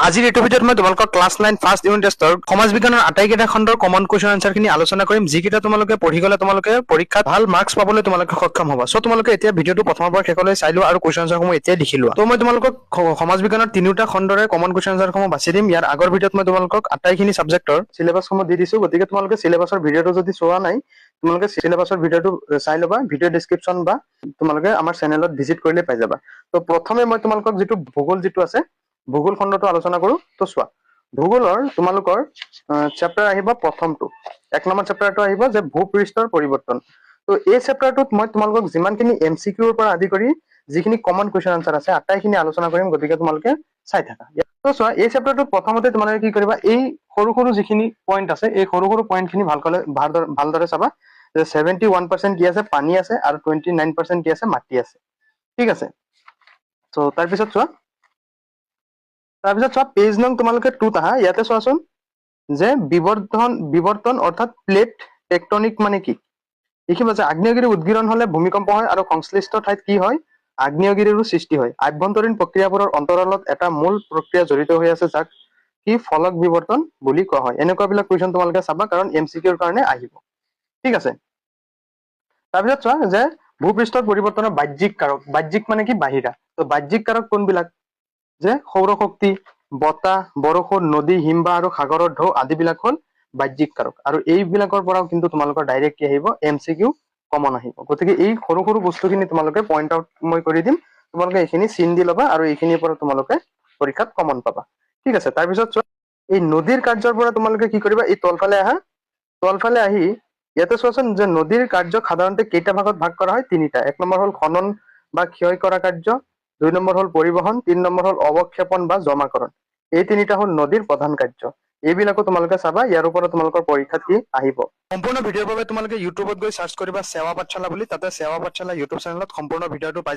আজিৰ এইটো ভিডিঅ'ত মই তোমালোকক ক্লাছ 9 ফাৰ্ষ্ট ইউনিট টেষ্টৰ সমাজ বিজ্ঞানৰ আটাইকেইটা খণ্ডৰ কমন কুৱেশ্যন আনসাৰখিনি আলোচনা কৰিম, যিকেইটা তোমালোকে পঢ়ি গ'লে তোমালোকে পৰীক্ষাত ভাল মাৰ্কছ পাবলৈ তোমালোকে সক্ষম হ'বা। চ' তোমালোকে এতিয়া ভিডিঅ'টো প্ৰথমৰ পৰা শেষলৈ চাই লোৱা আৰু কুৱেশ্যন আনসাৰসমূহ এতিয়া লিখি লোৱা। ত' মই তোমালোকক সমাজ বিজ্ঞানৰ তিনিটা খণ্ডৰে কমন কুৱেশ্যন আনসাৰসমূহ বাছি দিম। ইয়াৰ আগৰ ভিডিঅ'ত মই তোমালোকক আটাইখিনি ছাবজেক্টৰ চিলেবাছসমূহ দি দিছো, গতিকে তোমালোকে চিলেবাছৰ ভিডিঅ'টো যদি চোৱা নাই তোমালোকে চিলেবাছৰ ভিডিঅ'টো চাই ল'বা, ভিডিঅ' ডেছক্ৰিপশ্যন বা তোমালোকে আমাৰ চেনেলত ভিজিট কৰিলে পাই যাবা। ত' প্ৰথমে মই তোমালোকক যিটো ভূগোল যিটো আছে ভূগোল খণ্ডটো আলোচনা কৰো। তো চোৱা, ভূগোলৰ তোমালোকৰ চেপ্টাৰ আহিব প্ৰথমটো, 1 নম্বৰ চেপ্টাৰটো আহিব যে ভূপৃষ্ঠৰ পৰিৱৰ্তন। তো এই চেপ্টাৰটোত মই তোমালোকক যিমানখিনি MCQৰ পৰা আদি কৰি যিখিনি কমন কুৱেশ্যন আনসাৰ আছে আটাইখিনি আলোচনা কৰিম, গতিকে তোমালোকে চাই থাকা। তো চোৱা, এই চেপ্টাৰটোত প্ৰথমতে তোমালোকে কি কৰিবা, এই সৰু সৰু যিখিনি পইণ্ট আছে এই সৰু সৰু পইণ্টখিনি ভালদৰে চাবা যে 71% কি আছে, পানী আছে, আৰু 29% কি আছে, মাটি আছে। ঠিক আছে। তো তাৰপিছত চোৱা পেজ নং তোমালোকে 2ত আহা। ইয়াতে চোৱাচোন যে বিবৰ্তন অৰ্থাৎ প্লেট টেকটনিক মানে কি দেখিবা যে আগ্নেয়গিৰি উদগীৰণ হলে ভূমিকম্প হয় আৰু সংশ্লিষ্ট ঠাইত কি হয়, আগ্নেয়গিৰিৰো সৃষ্টি হয়। আভ্যন্তৰীণ প্ৰক্ৰিয়াবোৰৰ অন্তৰালত এটা মূল প্ৰক্ৰিয়া জড়িত হৈ আছে, যাক কি ফলক বিবৰ্তন বুলি কোৱা হয়। এনেকুৱাবিলাক কুৱেশ্যন তোমালোকে চাবা, কাৰণ MCQৰ কাৰণে আহিব। ঠিক আছে। তাৰপিছত চোৱা যে ভূপৃষ্ঠৰ পৰিৱৰ্তনৰ বাহ্যিক কাৰক, বাহ্যিক মানে কি বাহিৰা। তো বাহ্যিক কাৰক কোনবিলাক, যে সৌৰশক্তি, বতাহ, বৰষুণ, নদী, হিমবাহ আৰু সাগৰৰ ঢৌ আদিবিলাক হ'ল বাহ্যিক কাৰক। আৰু এইবিলাকৰ পৰাও কিন্তু তোমালোকৰ ডাইৰেক্ট কি আহিব, MCQ কমন আহিব। গতিকে এই সৰু সৰু বস্তুখিনি তোমালোকে পইণ্ট আউট মই কৰি দিম, তোমালোকে এইখিনি চিন দি ল'বা আৰু এইখিনিৰ পৰা তোমালোকে পৰীক্ষাত কমন পাবা। ঠিক আছে। তাৰপিছত চোৱা, এই নদীৰ কাৰ্যৰ পৰা তোমালোকে কি কৰিবা, এই তলফালে আহা। তলফালে আহি ইয়াতে চোৱাচোন যে নদীৰ কাৰ্যক সাধাৰণতে কেইটা ভাগত ভাগ কৰা হয়, 3টা। 1 নম্বৰ হ'ল খনন বা ক্ষয় কৰা কাৰ্য, 2 নম্বৰ হ'ল পৰিবহন, 3 নম্বৰ হ'ল অৱক্ষেপন বা জমাকৰণ। এই 3টা হ'ল নদীৰ প্ৰধান কাৰ্য। এইবিলাকো তোমালোকে চাবা, ইয়াৰ ওপৰত তোমালোকৰ পৰীক্ষাত কি আহিব। সম্পূৰ্ণ ভিডিঅ'ৰ বাবে তোমালোকে ইউটিউবত গৈ সাৰ্চ কৰিবা সেৱা পাঠশালা বুলি, তাতে সেৱা পাঠশালা ইউটিউব চেনেলত সম্পূৰ্ণ ভিডিঅ'টো পাই